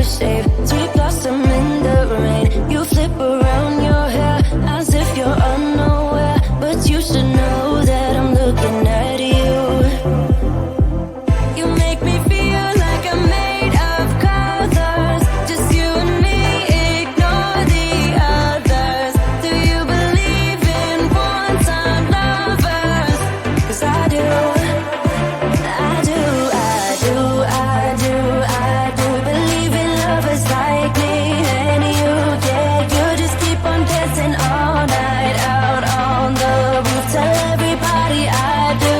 shade, sweet blossom in the rain. You flip around your hair as if you're unaware, but you should know that I'm looking at you. You make me feel like I'm made of colors, just you and me, ignore the others. Do you believe in one-time lovers? 'Cause I do. Believe in lovers like me and you, yeah. You just keep on dancing all night out on the roof. Tell everybody I do.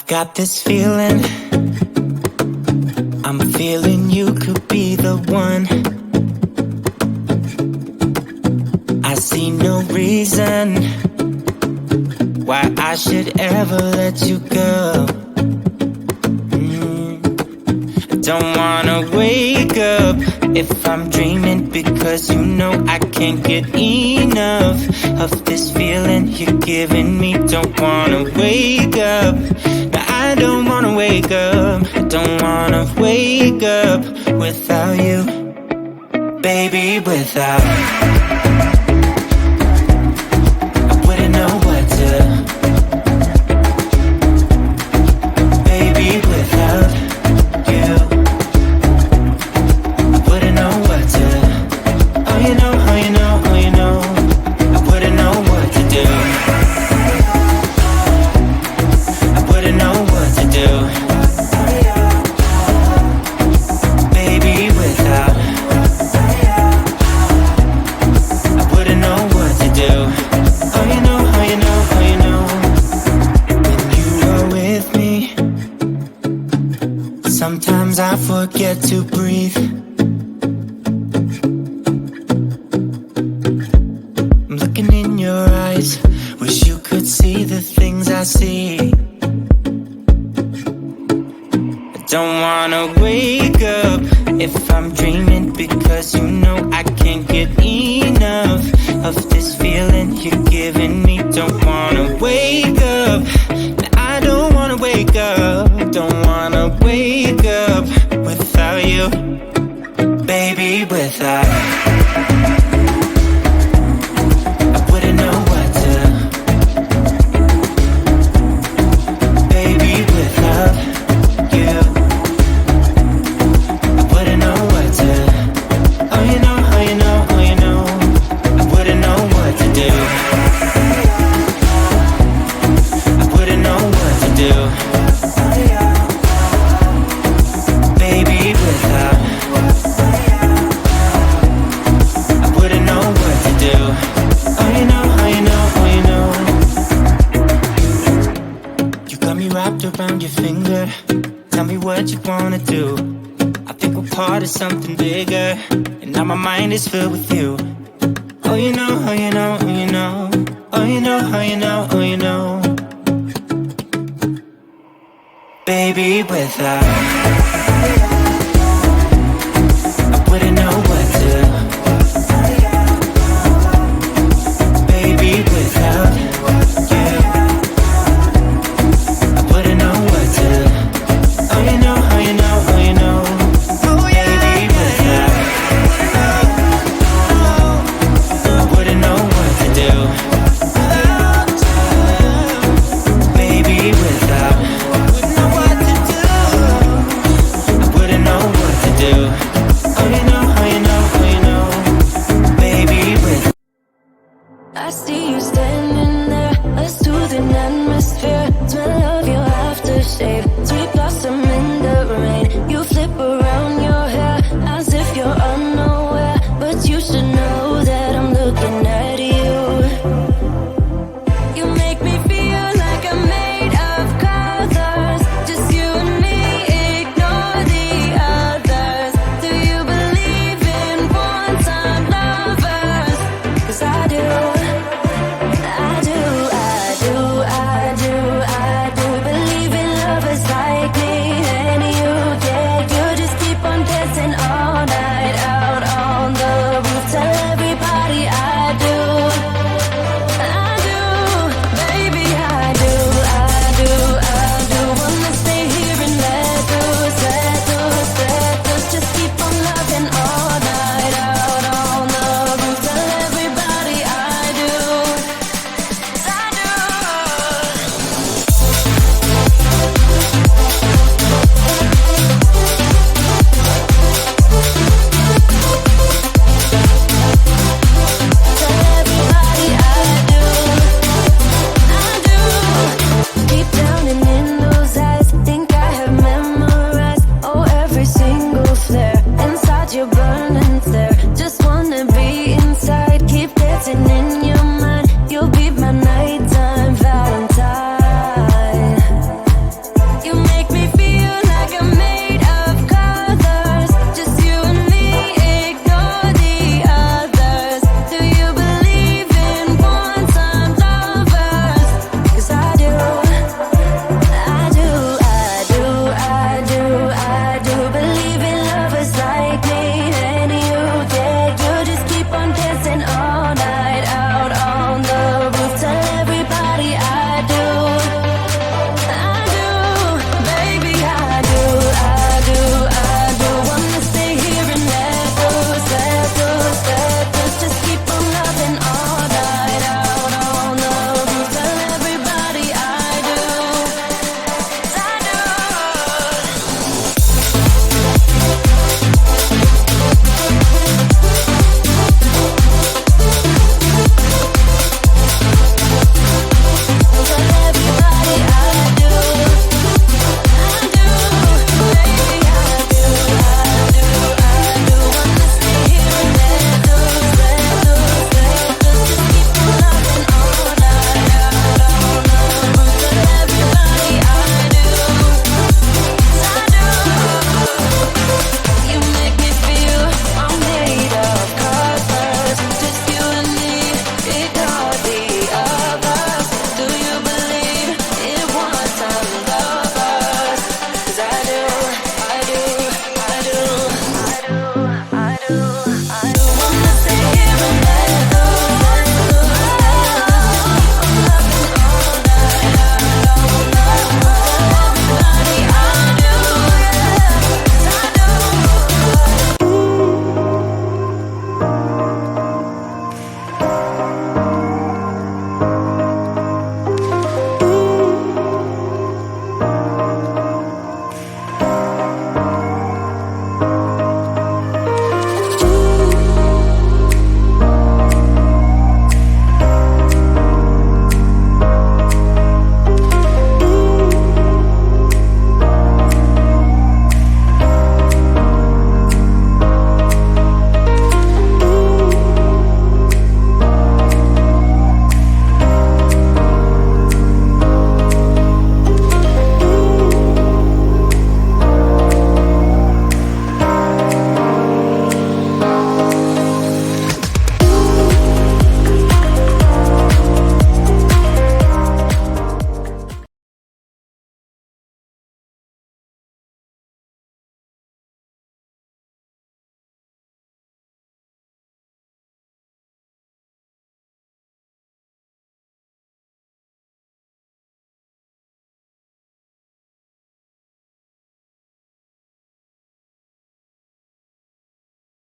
I've got this feeling, I'm feeling you could be the one. I see no reason why I should ever let you go. I don't wanna wake up if I'm dreaming, because you know I can't get enough of this feeling you're giving me. Don't wanna wake up, no, I don't wanna wake up. I don't wanna wake up without you, baby, without. I wouldn't know what to, baby, without you. I wouldn't know what to, oh you know, oh you know, oh you know, I wouldn't know what to do. I wouldn't know what to do, baby, without. I wouldn't know what to do, oh you know, oh you know, oh you know. When you are with me, sometimes I forget to breathe. I'm looking in your eyes, wish you could see the things I see. I don't wanna wake up if I'm dreaming, because you know I can't get enough of this feeling you're giving me. Don't wanna wake up, I don't wanna wake up. Don't wanna wake up without you, baby, without. I wouldn't know what to, baby, without you. I wouldn't know what to, oh you know, oh you know, oh you know, I wouldn't know what to do. I wouldn't know what to do, baby, without. I wouldn't know what to do, oh you know, oh you know, oh you know. You got me wrapped around your finger, tell me what you wanna do. I think we're part of something bigger, and now my mind is filled with you. Oh you know, oh you know, oh you know, oh you know, oh you know, oh you know, baby, without.